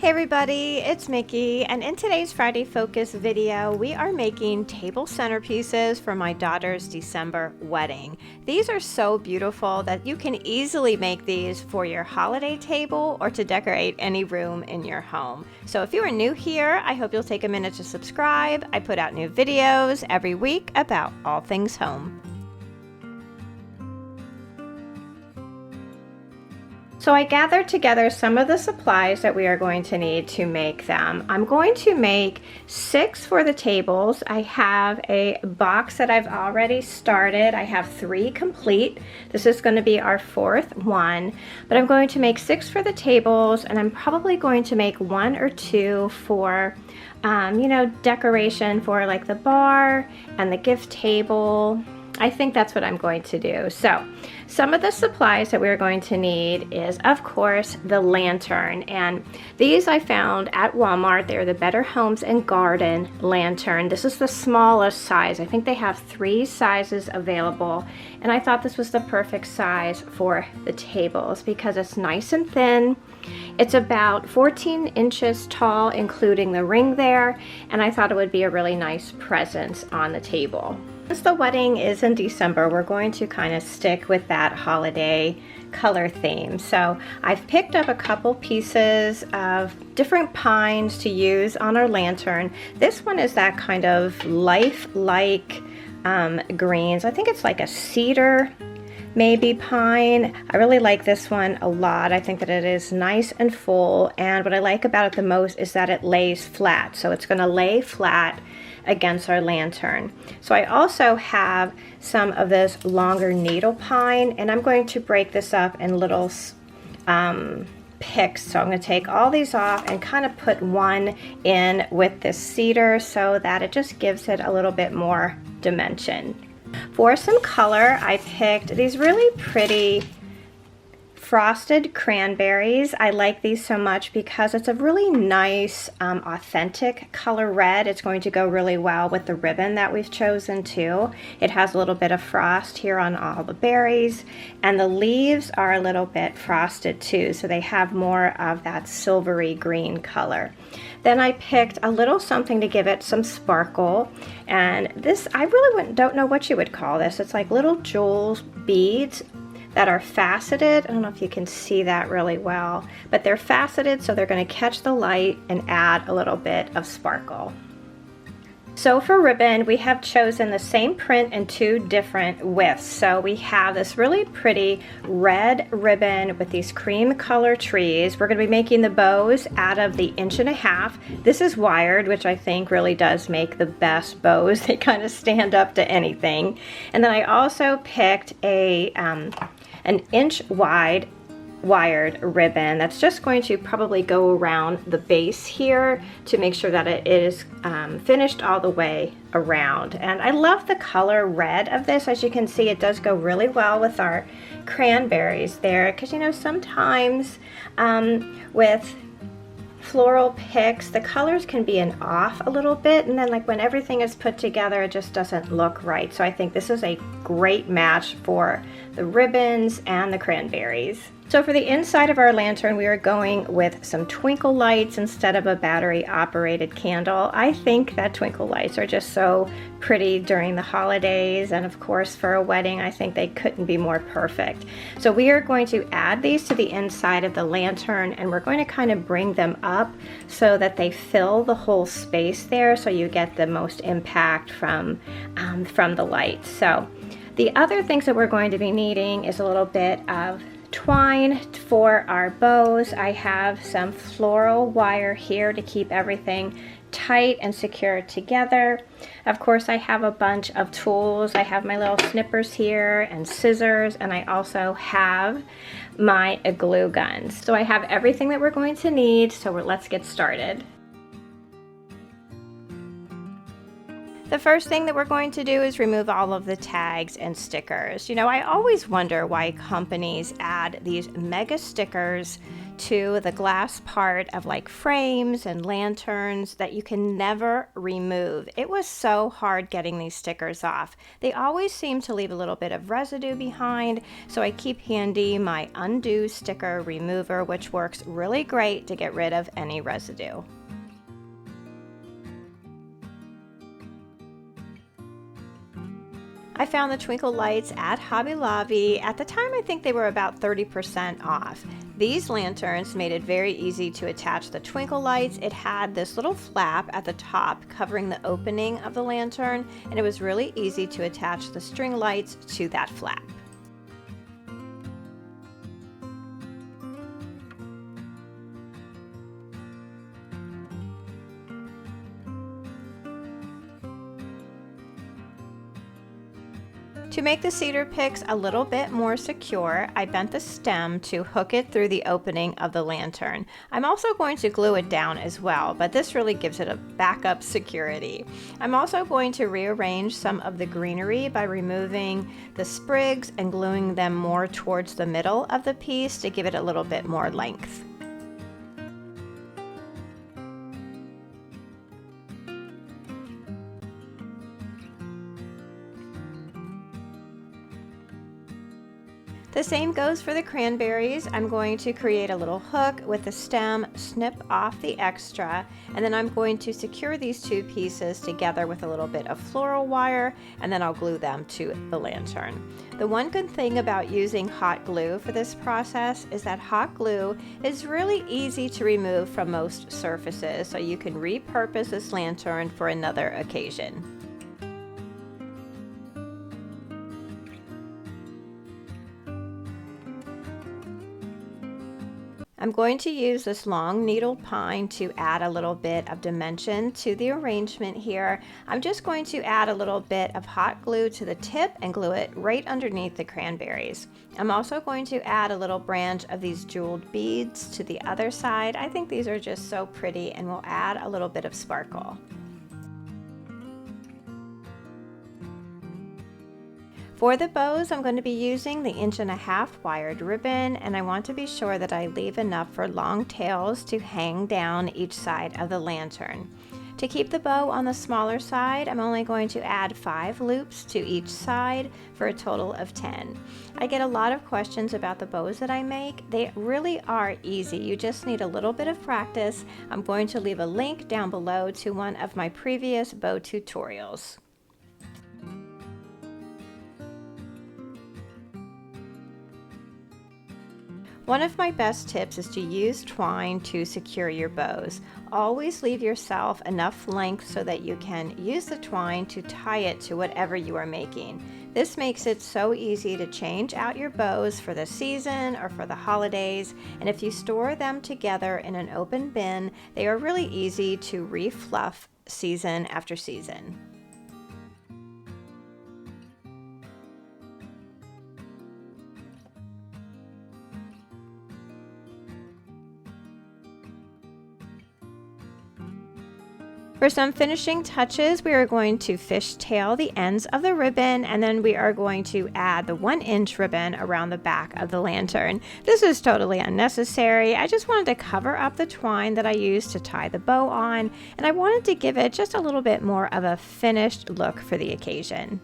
Hey everybody, it's Mickey, and in today's Friday Focus video, we are making table centerpieces for my daughter's December wedding. These are so beautiful that you can easily make these for your holiday table or to decorate any room in your home. So if you are new here, I hope you'll take a minute to subscribe. I put out new videos every week about all things home. So I gathered together some of the supplies that we are going to need to make them. I'm going to make 6 for the tables. I have a box that I've already started. I have 3 complete. This is going to be our 4th one, but I'm going to make 6 for the tables, and I'm probably going to make 1 or 2 for decoration for like the bar and the gift table. I think that's what I'm going to do. So some of the supplies that we're going to need is, of course, the lantern. And these I found at Walmart. They're the Better Homes and Garden lantern. This is the smallest size. I think they have 3 sizes available. And I thought this was the perfect size for the tables because it's nice and thin. It's about 14 inches tall, including the ring there. And I thought it would be a really nice presence on the table. Since the wedding is in December, we're going to kind of stick with that holiday color theme. So I've picked up a couple pieces of different pines to use on our lantern. This one is that kind of life-like greens. I think it's like a cedar, maybe pine. I really like this one a lot. I think that it is nice and full, and what I like about it the most is that it lays flat. So it's going to lay flat against our lantern. So I also have some of this longer needle pine, and I'm going to break this up in little picks. So I'm going to take all these off and kind of put one in with this cedar so that it just gives it a little bit more dimension. For some color, I picked these really pretty frosted cranberries. I like these so much because it's a really nice, authentic color red. It's going to go really well with the ribbon that we've chosen too. It has a little bit of frost here on all the berries, and the leaves are a little bit frosted too, so they have more of that silvery green color. Then I picked a little something to give it some sparkle, and this, I really don't know what you would call this. It's like little jewels, beads that are faceted. I don't know if you can see that really well, but they're faceted, so they're going to catch the light and add a little bit of sparkle. So for ribbon, we have chosen the same print in 2 different widths. So we have this really pretty red ribbon with these cream color trees. We're going to be making the bows out of the 1.5 inch. This is wired, which I think really does make the best bows. They kind of stand up to anything. And then I also picked an inch wide wired ribbon that's just going to probably go around the base here to make sure that it is finished all the way around. And I love the color red of this. As you can see, it does go really well with our cranberries there, because sometimes with floral picks, the colors can be off a little bit, and then like when everything is put together, it just doesn't look right. So I think this is a great match for the ribbons and the cranberries. So for the inside of our lantern, we are going with some twinkle lights instead of a battery operated candle. I think that twinkle lights are just so pretty during the holidays, and of course for a wedding, I think they couldn't be more perfect. So we are going to add these to the inside of the lantern, and we're going to kind of bring them up so that they fill the whole space there, so you get the most impact from the lights. So the other things that we're going to be needing is a little bit of twine for our bows. I have some floral wire here to keep everything tight and secure together. Of course, I have a bunch of tools. I have my little snippers here and scissors, and I also have my glue guns. So I have everything that we're going to need, so let's get started. The first thing that we're going to do is remove all of the tags and stickers. I always wonder why companies add these mega stickers to the glass part of like frames and lanterns that you can never remove. It was so hard getting these stickers off. They always seem to leave a little bit of residue behind, so I keep handy my undo sticker remover, which works really great to get rid of any residue. I found the twinkle lights at Hobby Lobby. At the time, I think they were about 30% off. These lanterns made it very easy to attach the twinkle lights. It had this little flap at the top covering the opening of the lantern, and it was really easy to attach the string lights to that flap. To make the cedar picks a little bit more secure, I bent the stem to hook it through the opening of the lantern. I'm also going to glue it down as well, but this really gives it a backup security. I'm also going to rearrange some of the greenery by removing the sprigs and gluing them more towards the middle of the piece to give it a little bit more length. The same goes for the cranberries. I'm going to create a little hook with the stem, snip off the extra, and then I'm going to secure these two pieces together with a little bit of floral wire, and then I'll glue them to the lantern. The one good thing about using hot glue for this process is that hot glue is really easy to remove from most surfaces, so you can repurpose this lantern for another occasion. I'm going to use this long needled pine to add a little bit of dimension to the arrangement here. I'm just going to add a little bit of hot glue to the tip and glue it right underneath the cranberries. I'm also going to add a little branch of these jeweled beads to the other side. I think these are just so pretty and will add a little bit of sparkle. For the bows, I'm going to be using the 1.5" wired ribbon, and I want to be sure that I leave enough for long tails to hang down each side of the lantern. To keep the bow on the smaller side, I'm only going to add 5 loops to each side for a total of 10. I get a lot of questions about the bows that I make. They really are easy. You just need a little bit of practice. I'm going to leave a link down below to one of my previous bow tutorials. One of my best tips is to use twine to secure your bows. Always leave yourself enough length so that you can use the twine to tie it to whatever you are making. This makes it so easy to change out your bows for the season or for the holidays, and if you store them together in an open bin, they are really easy to refluff season after season. For some finishing touches, we are going to fishtail the ends of the ribbon, and then we are going to add the 1" ribbon around the back of the lantern. This is totally unnecessary. I just wanted to cover up the twine that I used to tie the bow on, and I wanted to give it just a little bit more of a finished look for the occasion.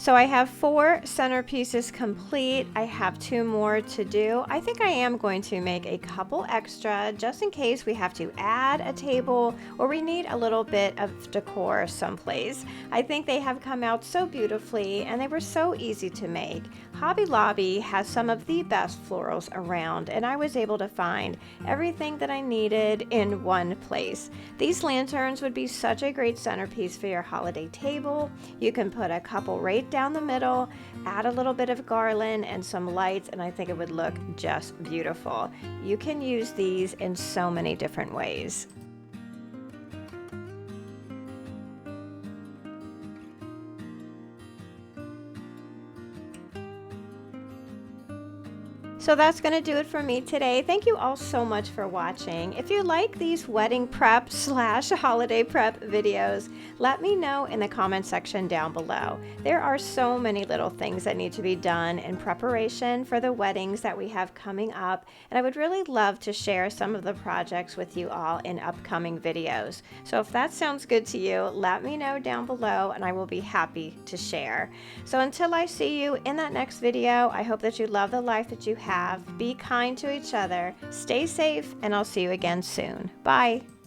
So I have 4 centerpieces complete. I have 2 more to do. I think I am going to make a couple extra just in case we have to add a table or we need a little bit of decor someplace. I think they have come out so beautifully and they were so easy to make. Hobby Lobby has some of the best florals around, and I was able to find everything that I needed in one place. These lanterns would be such a great centerpiece for your holiday table. You can put a couple right down the middle, add a little bit of garland and some lights, and I think it would look just beautiful. You can use these in so many different ways. So that's going to do it for me today. Thank you all so much for watching. If you like these wedding prep / holiday prep videos, let me know in the comment section down below. There are so many little things that need to be done in preparation for the weddings that we have coming up, and I would really love to share some of the projects with you all in upcoming videos. So if that sounds good to you, let me know down below and I will be happy to share. So until I see you in that next video, I hope that you love the life that you have. Be kind to each other, stay safe, and I'll see you again soon. Bye.